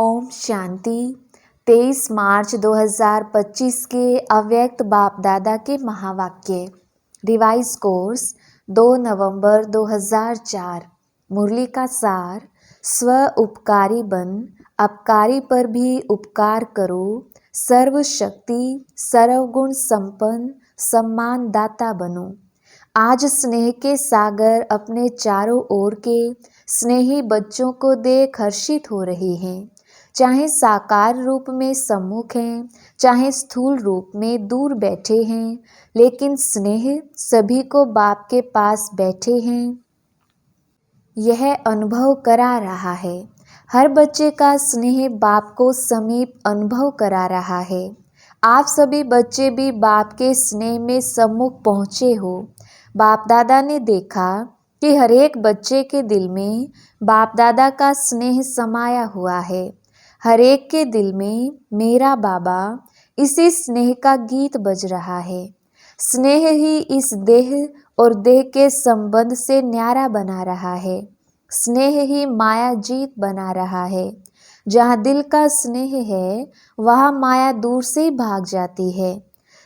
ओम शांति। 23 मार्च 2025 के अव्यक्त बाप दादा के महावाक्य। रिवाइज कोर्स 2 नवंबर 2004। मुरली का सार। स्व उपकारी बन, अपकारी पर भी उपकार करो। सर्व शक्ति सर्वगुण संपन्न सम्मान दाता बनो। आज स्नेह के सागर अपने चारों ओर के स्नेही बच्चों को देख हर्षित हो रहे हैं। चाहे साकार रूप में सम्मुख हैं, चाहे स्थूल रूप में दूर बैठे हैं, लेकिन स्नेह सभी को बाप के पास बैठे हैं यह अनुभव करा रहा है। हर बच्चे का स्नेह बाप को समीप अनुभव करा रहा है। आप सभी बच्चे भी बाप के स्नेह में सम्मुख पहुँचे हो। बाप दादा ने देखा कि हर एक बच्चे के दिल में बाप दादा का स्नेह समाया हुआ है। हर एक के दिल में मेरा बाबा, इसी स्नेह का गीत बज रहा है। स्नेह ही इस देह और देह के संबंध से न्यारा बना रहा है। स्नेह ही माया जीत बना रहा है। जहाँ दिल का स्नेह है वहाँ माया दूर से भाग जाती है।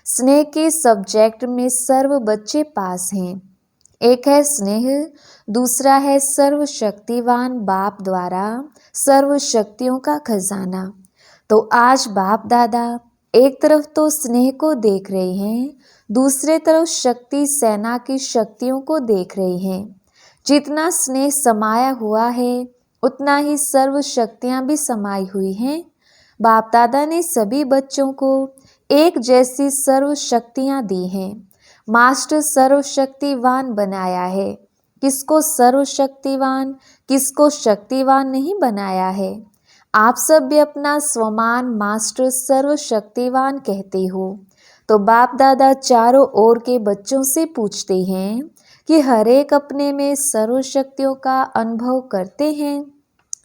स्नेह के सब्जेक्ट में सर्व बच्चे पास हैं। एक है स्नेह, दूसरा है सर्वशक्तिवान बाप द्वारा सर्व शक्तियों का खजाना। तो आज बाप दादा एक तरफ तो स्नेह को देख रहे हैं, दूसरे तरफ शक्ति सेना की शक्तियों को देख रहे हैं। जितना स्नेह समाया हुआ है उतना ही सर्व शक्तियाँ भी समाई हुई हैं। बाप दादा ने सभी बच्चों को एक जैसी सर्व शक्तियाँ दी हैं। मास्टर सर्वशक्तिवान बनाया है। किसको सर्वशक्तिवान, किसको शक्तिवान नहीं बनाया है। आप सब भी अपना स्वमान मास्टर सर्वशक्तिवान कहते हो। तो बाप दादा चारों ओर के बच्चों से पूछते हैं कि हर एक अपने में सर्व शक्तियों का अनुभव करते हैं।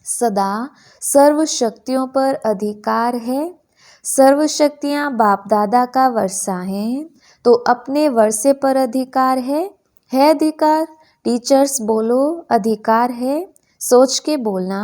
सदा सर्व शक्तियों पर अधिकार है। सर्व शक्तियाँ बाप दादा का वर्षा हैं, तो अपने वर्षे पर अधिकार है अधिकार। टीचर्स बोलो अधिकार है। सोच के बोलना।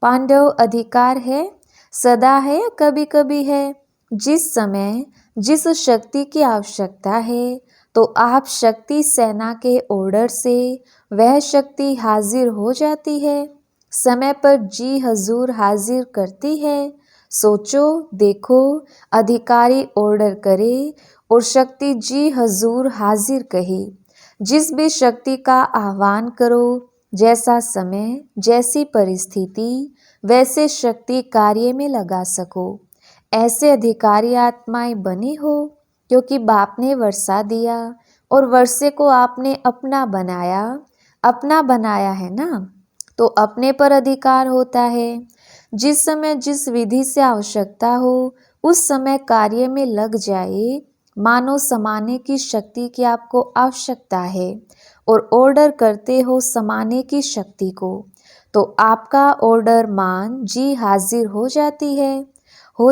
पांडव अधिकार है। सदा है या कभी कभी है। जिस समय जिस शक्ति की आवश्यकता है तो आप शक्ति सेना के ऑर्डर से वह शक्ति हाजिर हो जाती है। समय पर जी हजूर हाजिर करती है। सोचो देखो, अधिकारी ऑर्डर करे और शक्ति जी हजूर हाजिर कहे। जिस भी शक्ति का आह्वान करो, जैसा समय जैसी परिस्थिति वैसे शक्ति कार्य में लगा सको। ऐसे अधिकारी आत्माएं बनी हो, क्योंकि बाप ने वर्षा दिया और वर्षे को आपने अपना बनाया है ना, तो अपने पर अधिकार होता है। जिस समय जिस विधि से आवश्यकता हो उस समय कार्य में लग जाए। मानो समाने की शक्ति की आपको आवश्यकता है और ऑर्डर करते हो समाने की शक्ति को, तो आपका ऑर्डर मान जी हाजिर हो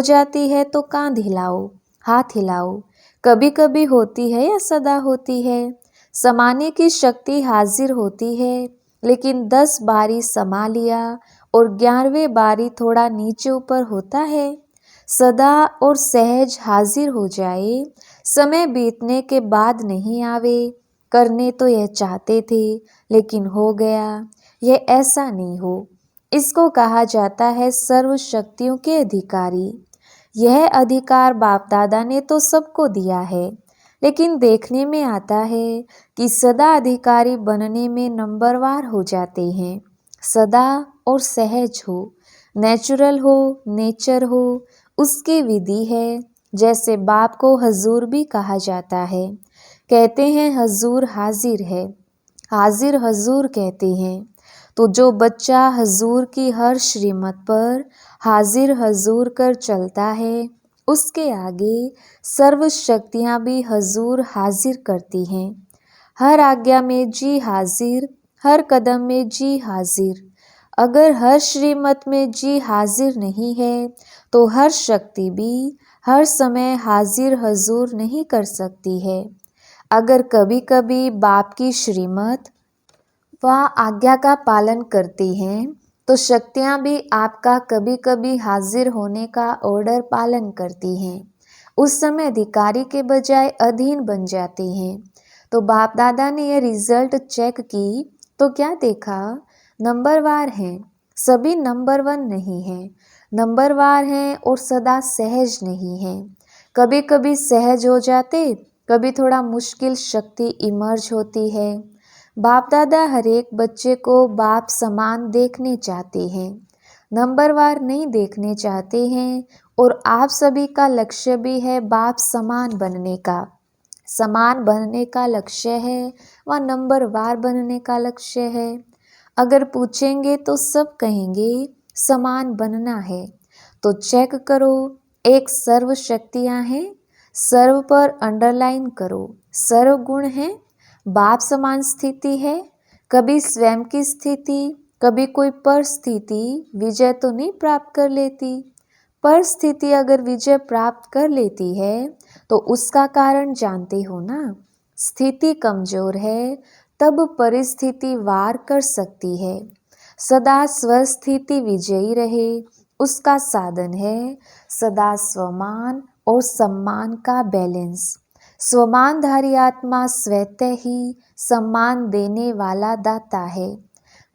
जाती है तो कांध हिलाओ, हाथ हिलाओ। कभी कभी होती है या सदा होती है। समाने की शक्ति हाजिर होती है, लेकिन 10 बारी समा लिया और 11वें बारी थोड़ा नीचे ऊपर होता है। सदा और सहज हाजिर हो जाए, समय बीतने के बाद नहीं आवे। करने तो यह चाहते थे लेकिन हो गया, यह ऐसा नहीं हो। इसको कहा जाता है सर्व शक्तियों के अधिकारी। यह अधिकार बाप दादा ने तो सबको दिया है, लेकिन देखने में आता है कि सदा अधिकारी बनने में नंबरवार हो जाते हैं। सदा और सहज हो, नेचुरल हो, नेचर हो, उसकी विधि है। जैसे बाप को हजूर भी कहा जाता है। कहते हैं हजूर हाजिर है, हाजिर हजूर कहते हैं। तो जो बच्चा हजूर की हर श्रीमत पर हाजिर हजूर कर चलता है, उसके आगे सर्व शक्तियाँ भी हजूर हाजिर करती हैं। हर आज्ञा में जी हाजिर, हर कदम में जी हाजिर। अगर हर श्रीमत में जी हाजिर नहीं है तो हर शक्ति भी हर समय हाजिर हजूर नहीं कर सकती है। अगर कभी कभी बाप की श्रीमत व आज्ञा का पालन करती हैं तो शक्तियाँ भी आपका कभी कभी हाजिर होने का ऑर्डर पालन करती हैं। उस समय अधिकारी के बजाय अधीन बन जाती हैं। तो बाप दादा ने यह रिजल्ट चेक की तो क्या देखा? नंबरवार हैं, सभी नंबर 1 नहीं हैं। नंबरवार हैं और सदा सहज नहीं हैं। कभी कभी सहज हो जाते, कभी थोड़ा मुश्किल शक्ति इमर्ज होती है। बाप दादा हर एक बच्चे को बाप समान देखने चाहते हैं, नंबरवार नहीं देखने चाहते हैं। और आप सभी का लक्ष्य भी है बाप समान बनने का। समान बनने का लक्ष्य है व नंबरवार बनने का लक्ष्य है। अगर पूछेंगे तो सब कहेंगे समान बनना है। तो चेक करो, एक सर्व शक्तियाँ हैं, सर्व पर अंडरलाइन करो। सर्व गुण है, बाप समान स्थिति है। कभी स्वयं की स्थिति, कभी कोई परिस्थिति विजय तो नहीं प्राप्त कर लेती। परिस्थिति अगर विजय प्राप्त कर लेती है तो उसका कारण जानते हो ना। स्थिति कमजोर है तब परिस्थिति वार कर सकती है। सदा स्वस्थिति विजयी रहे उसका साधन है सदा स्वमान और सम्मान का बैलेंस। स्वमानधारी आत्मा स्वतः ही सम्मान देने वाला दाता है।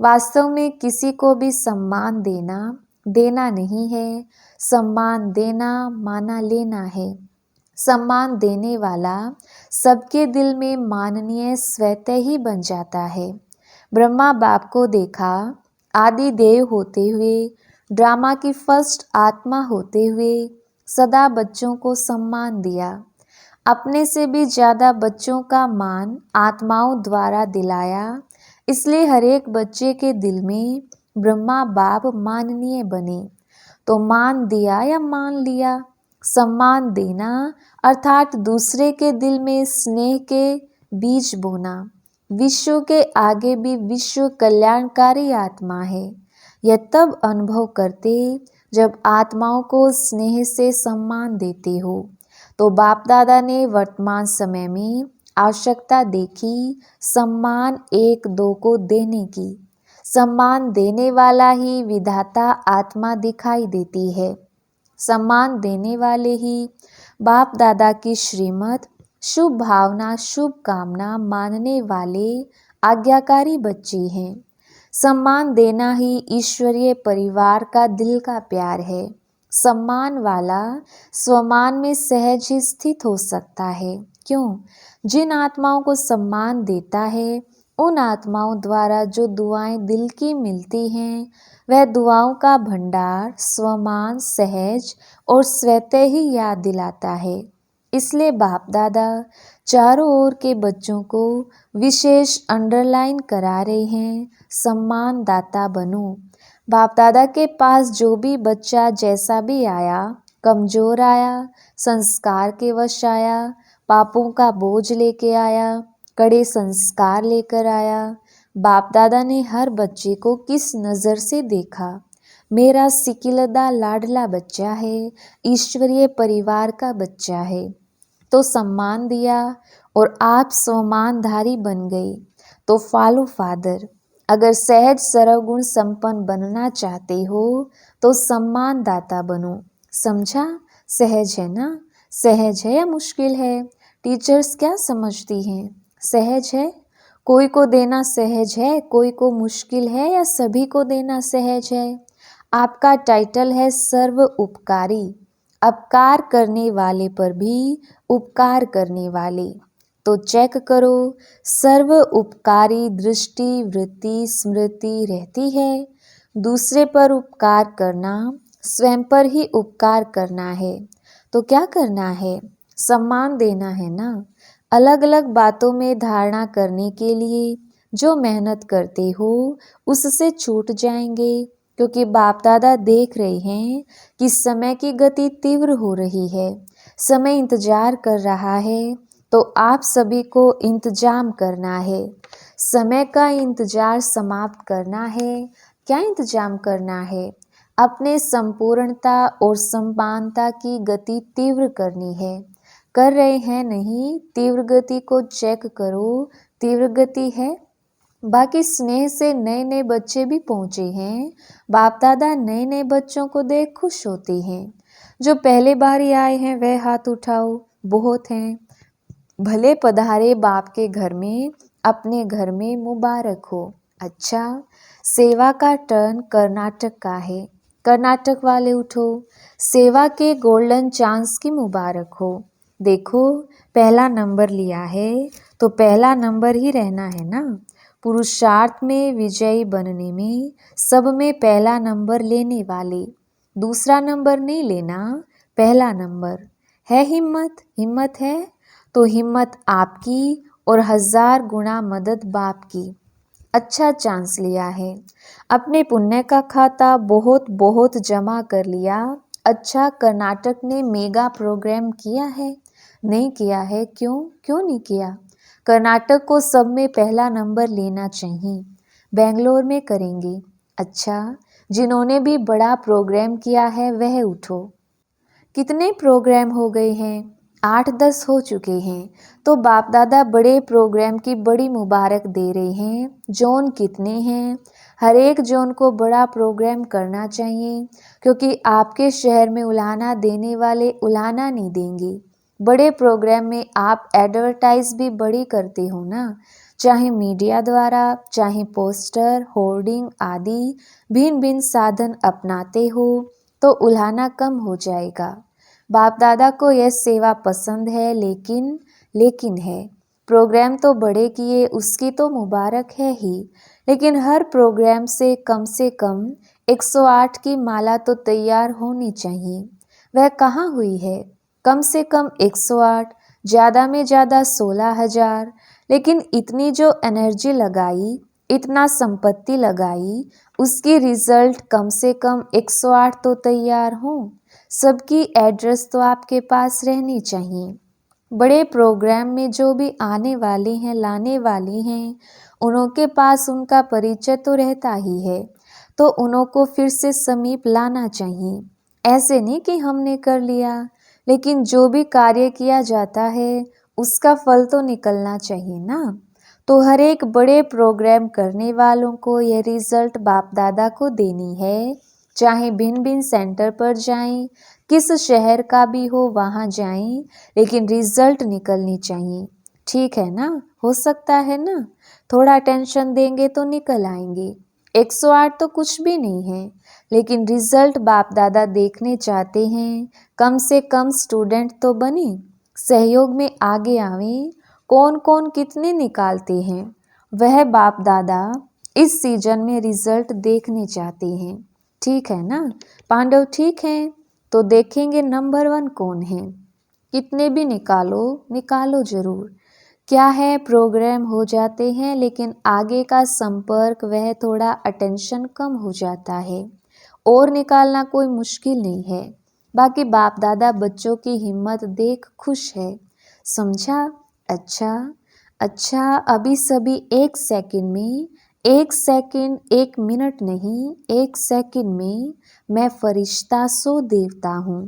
वास्तव में किसी को भी सम्मान देना नहीं है। सम्मान देना माना लेना है। सम्मान देने वाला सबके दिल में माननीय स्वतः ही बन जाता है। ब्रह्मा बाप को देखा, आदि देव होते हुए, ड्रामा की फर्स्ट आत्मा होते हुए सदा बच्चों को सम्मान दिया। अपने से भी ज़्यादा बच्चों का मान आत्माओं द्वारा दिलाया। इसलिए हर एक बच्चे के दिल में ब्रह्मा बाप माननीय बने। तो मान दिया या मान लिया, सम्मान देना अर्थात दूसरे के दिल में स्नेह के बीज बोना। विश्व के आगे भी विश्व कल्याणकारी आत्मा है। यह तब अनुभव करते जब आत्माओं को स्नेह से सम्मान देते हो। तो बाप दादा ने वर्तमान समय में आवश्यकता देखी सम्मान एक दो को देने की। सम्मान देने वाला ही विधाता आत्मा दिखाई देती है। सम्मान देने वाले ही बाप दादा की श्रीमत, शुभ भावना, शुभ कामना मानने वाले आज्ञाकारी बच्चे हैं। सम्मान देना ही ईश्वरीय परिवार का दिल का प्यार है। सम्मान वाला स्वमान में सहज ही स्थित हो सकता है। क्यों? जिन आत्माओं को सम्मान देता है उन आत्माओं द्वारा जो दुआएं दिल की मिलती हैं वह दुआओं का भंडार स्वमान, सहज और स्वतः ही याद दिलाता है। इसलिए बाप दादा चारों ओर के बच्चों को विशेष अंडरलाइन करा रहे हैं, सम्मान दाता बनो। बाप दादा के पास जो भी बच्चा जैसा भी आया, कमजोर आया, संस्कार के वश आया, पापों का बोझ लेके आया, कड़े संस्कार लेकर आया, बाप दादा ने हर बच्चे को किस नज़र से देखा? मेरा सिकिलदा लाडला बच्चा है, ईश्वरीय परिवार का बच्चा है। तो सम्मान दिया और आप स्वमानधारी बन गए। तो फॉलो फादर। अगर सहज सर्वगुण संपन्न बनना चाहते हो तो सम्मान दाता बनो। समझा? सहज है ना? सहज है या मुश्किल है? टीचर्स क्या समझती हैं? सहज है? कोई को देना सहज है, कोई को मुश्किल है या सभी को देना सहज है? आपका टाइटल है सर्व उपकारी, अपकार करने वाले पर भी उपकार करने वाले। तो चेक करो, सर्व उपकारी दृष्टि, वृत्ति, स्मृति रहती है। दूसरे पर उपकार करना, स्वयं पर ही उपकार करना है। तो क्या करना है? सम्मान देना है ना। अलग अलग बातों में धारणा करने के लिए जो मेहनत करते हो उससे छूट जाएंगे, क्योंकि बाप दादा देख रहे हैं कि समय की गति तीव्र हो रही है। समय इंतजार कर रहा है, तो आप सभी को इंतजाम करना है। समय का इंतजार समाप्त करना है। क्या इंतजाम करना है? अपने संपूर्णता और समानता की गति तीव्र करनी है। कर रहे हैं नहीं? तीव्र गति को चेक करो। तीव्र गति है? बाकी स्नेह से नए नए बच्चे भी पहुंचे हैं। बाप दादा नए नए बच्चों को देख खुश होते हैं। जो पहले बार ही आए हैं वह हाथ उठाओ, बहुत हैं। भले पधारे बाप के घर में, अपने घर में मुबारक हो। अच्छा, सेवा का टर्न कर्नाटक का है। कर्नाटक वाले उठो, सेवा के गोल्डन चांस की मुबारक हो। देखो, पहला नंबर लिया है तो पहला नंबर ही रहना है ना। पुरुषार्थ में विजयी बनने में सब में पहला नंबर लेने वाले, दूसरा नंबर नहीं लेना, पहला नंबर। है हिम्मत? हिम्मत है तो हिम्मत आपकी और 1000 गुना मदद बाप की। अच्छा चांस लिया है, अपने पुण्य का खाता बहुत बहुत जमा कर लिया। अच्छा, कर्नाटक ने मेगा प्रोग्राम किया है? नहीं किया है। क्यों? क्यों नहीं किया? कर्नाटक को सब में पहला नंबर लेना चाहिए। बेंगलोर में करेंगे। अच्छा, जिन्होंने भी बड़ा प्रोग्राम किया है वह उठो। कितने प्रोग्राम हो गए हैं? 8-10 हो चुके हैं। तो बाप दादा बड़े प्रोग्राम की बड़ी मुबारक दे रहे हैं। जोन कितने हैं? हर एक जोन को बड़ा प्रोग्राम करना चाहिए, क्योंकि आपके शहर में उलाहना देने वाले उलाहना नहीं देंगे। बड़े प्रोग्राम में आप एडवर्टाइज भी बड़ी करते हो ना, चाहे मीडिया द्वारा, चाहे पोस्टर, होर्डिंग आदि भिन्न भिन्न साधन अपनाते हो तो उलाहना कम हो जाएगा। बाप दादा को यह सेवा पसंद है, लेकिन है, प्रोग्राम तो बड़े किए उसकी तो मुबारक है ही, लेकिन हर प्रोग्राम से कम 108 की माला तो तैयार होनी चाहिए। वह कहाँ हुई है? कम से कम 108, ज़्यादा में ज़्यादा 16,000। लेकिन इतनी जो एनर्जी लगाई, इतना संपत्ति लगाई, उसकी रिजल्ट कम से कम 108 तो तैयार हो। सबकी एड्रेस तो आपके पास रहनी चाहिए। बड़े प्रोग्राम में जो भी आने वाले हैं, लाने वाले हैं, उनके पास उनका परिचय तो रहता ही है, तो उनको फिर से समीप लाना चाहिए। ऐसे नहीं कि हमने कर लिया, लेकिन जो भी कार्य किया जाता है उसका फल तो निकलना चाहिए ना। तो हर एक बड़े प्रोग्राम करने वालों को यह रिजल्ट बाप दादा को देनी है। चाहे भिन्न भिन्न सेंटर पर जाएं, किस शहर का भी हो वहाँ जाएं, लेकिन रिजल्ट निकलनी चाहिए। ठीक है ना? हो सकता है ना? थोड़ा टेंशन देंगे तो निकल आएंगे। 108 तो कुछ भी नहीं है, लेकिन रिजल्ट बाप दादा देखने चाहते हैं। कम से कम स्टूडेंट तो बने, सहयोग में आगे आवे। कौन कौन कितने निकालते हैं वह बाप दादा इस सीजन में रिजल्ट देखने चाहते हैं। ठीक है ना पांडव? ठीक है, तो देखेंगे नंबर 1 कौन है। कितने भी निकालो, निकालो जरूर। क्या है, प्रोग्राम हो जाते हैं लेकिन आगे का संपर्क वह थोड़ा अटेंशन कम हो जाता है। और निकालना कोई मुश्किल नहीं है। बाकी बाप दादा बच्चों की हिम्मत देख खुश है। समझा? अच्छा अच्छा, अभी सभी 1 सेकंड में, 1 सेकंड 1 मिनट नहीं, 1 सेकंड में मैं फरिश्ता सो देवता हूँ।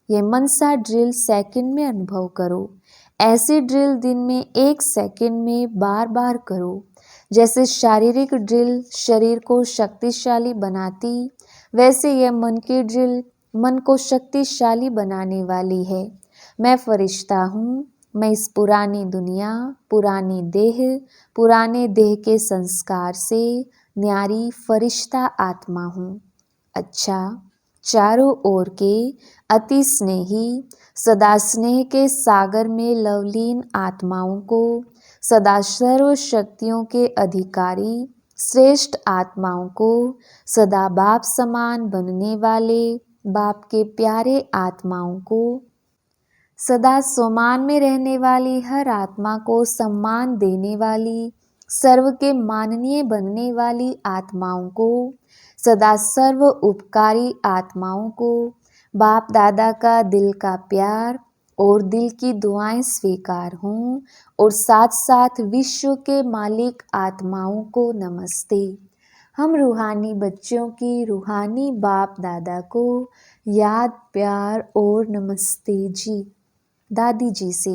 ये मनसा ड्रिल सेकंड में अनुभव करो। ऐसी ड्रिल दिन में 1 सेकंड में बार बार करो। जैसे शारीरिक ड्रिल शरीर को शक्तिशाली बनाती, वैसे यह मन की ड्रिल मन को शक्तिशाली बनाने वाली है। मैं फरिश्ता हूँ। मैं इस पुरानी दुनिया, पुराने देह के संस्कार से न्यारी फरिश्ता आत्मा हूँ। अच्छा, चारों ओर के अति स्नेही, सदा स्नेह के सागर में लवलीन आत्माओं को, सदा सर्व शक्तियों के अधिकारी श्रेष्ठ आत्माओं को, सदा बाप समान बनने वाले बाप के प्यारे आत्माओं को, सदा स्वमान में रहने वाली हर आत्मा को सम्मान देने वाली, सर्व के माननीय बनने वाली आत्माओं को, सदा सर्व उपकारी आत्माओं को, बाप दादा का दिल का प्यार और दिल की दुआएं स्वीकार हों, और साथ साथ विश्व के मालिक आत्माओं को नमस्ते। हम रूहानी बच्चों की रूहानी बाप दादा को याद, प्यार और नमस्ते जी। दादी जी से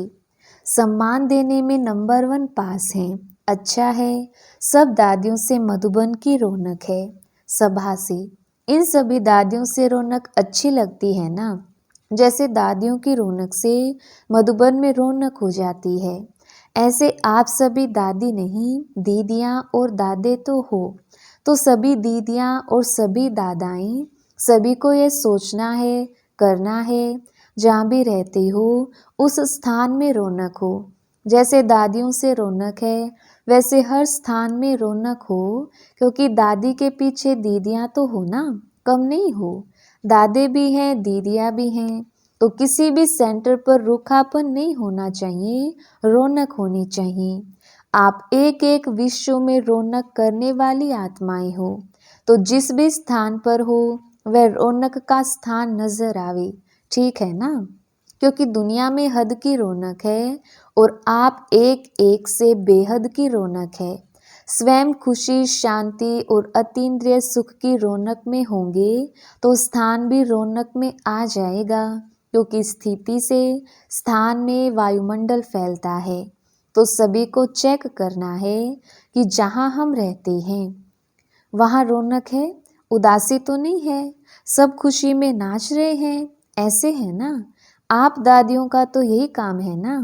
सम्मान देने में नंबर 1 पास हैं। अच्छा है, सब दादियों से मधुबन की रौनक है। सभासी, इन सभी दादियों से रौनक अच्छी लगती है ना, जैसे दादियों की रौनक से मधुबन में रौनक हो जाती है। ऐसे आप सभी दादी नहीं, दीदियाँ और दादे तो हो, तो सभी दीदियाँ और सभी दादाएं, सभी को ये सोचना है, करना है, जहाँ भी रहते हो उस स्थान में रौनक हो। जैसे दादियों से रौनक है, वैसे हर स्थान में रौनक हो, क्योंकि दादी के पीछे दीदियाँ तो हो ना, कम नहीं हो। दादे भी हैं, दीदियाँ भी हैं, तो किसी भी सेंटर पर रूखापन नहीं होना चाहिए, रौनक होनी चाहिए। आप एक एक विश्व में रौनक करने वाली आत्माएं हो, तो जिस भी स्थान पर हो वह रौनक का स्थान नजर आवे, ठीक है ना? क्योंकि दुनिया में हद की रौनक है और आप एक एक से बेहद की रौनक है। स्वयं खुशी, शांति और अतीन्द्रिय सुख की रौनक में होंगे तो स्थान भी रौनक में आ जाएगा, क्योंकि स्थिति से स्थान में वायुमंडल फैलता है। तो सभी को चेक करना है कि जहाँ हम रहते हैं वहाँ रौनक है, उदासी तो नहीं है, सब खुशी में नाच रहे हैं, ऐसे है ना। आप दादियों का तो यही काम है ना,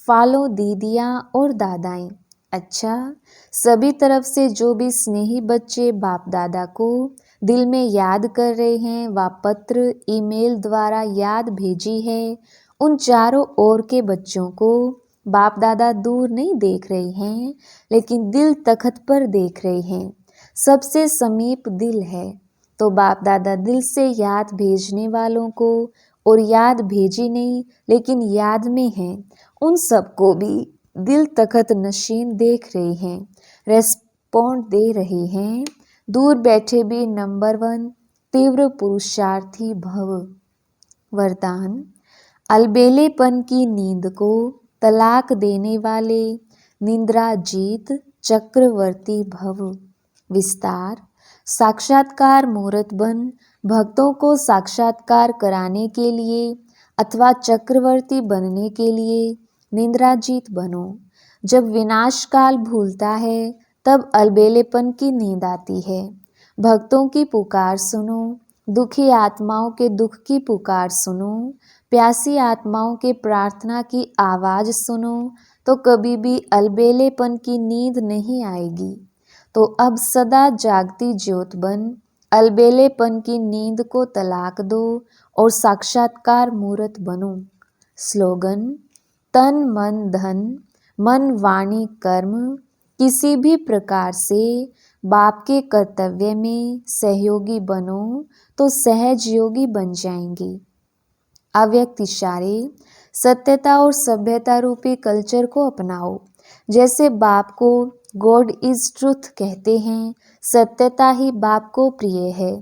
फालो दीदियाँ और दादाएं। अच्छा, सभी तरफ से जो भी स्नेही बच्चे बाप दादा को दिल में याद कर रहे हैं, व पत्र ईमेल द्वारा याद भेजी है, उन चारों ओर के बच्चों को बाप दादा दूर नहीं देख रहे हैं, लेकिन दिल तख्त पर देख रहे हैं। सबसे समीप दिल है, तो बाप दादा दिल से याद भेजने वालों को और याद भेजी नहीं लेकिन याद में है, उन सबको भी दिल तख्त नशीन देख रहे हैं, रेस्पॉन्ड दे रहे हैं। दूर बैठे भी नंबर 1 तीव्र पुरुषार्थी भव। वरदान, अलबेलेपन की नींद को तलाक देने वाले निंद्रा जीत चक्रवर्ती भव। विस्तार, साक्षात्कार मुहूर्त बन भक्तों को साक्षात्कार कराने के लिए अथवा चक्रवर्ती बनने के लिए निंद्राजीत बनो। जब विनाश काल भूलता है तब अलबेलेपन की नींद आती है। भक्तों की पुकार सुनो, दुखी आत्माओं के दुख की पुकार सुनो, प्यासी आत्माओं के प्रार्थना की आवाज सुनो, तो कभी भी अलबेलेपन की नींद नहीं आएगी। तो अब सदा जागती ज्योत बन अलबेलेपन की नींद को तलाक दो और साक्षात्कार मूर्त बनो। स्लोगन, तन मन धन, मन वाणी कर्म किसी भी प्रकार से बाप के कर्तव्य में सहयोगी बनो तो सहज योगी बन जाएंगे। अव्यक्त इशारे, सत्यता और सभ्यता रूपी कल्चर को अपनाओ। जैसे बाप को गॉड इज ट्रुथ कहते हैं, सत्यता ही बाप को प्रिय है।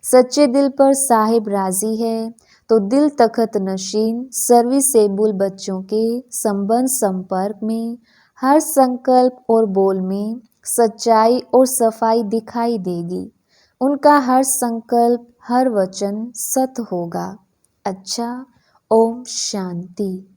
सच्चे दिल पर साहिब राजी है, तो दिल तख्त नशीन सर्विसेबल बच्चों के संबंध संपर्क में हर संकल्प और बोल में सच्चाई और सफाई दिखाई देगी। उनका हर संकल्प, हर वचन सत्य होगा। अच्छा, ओम शांति।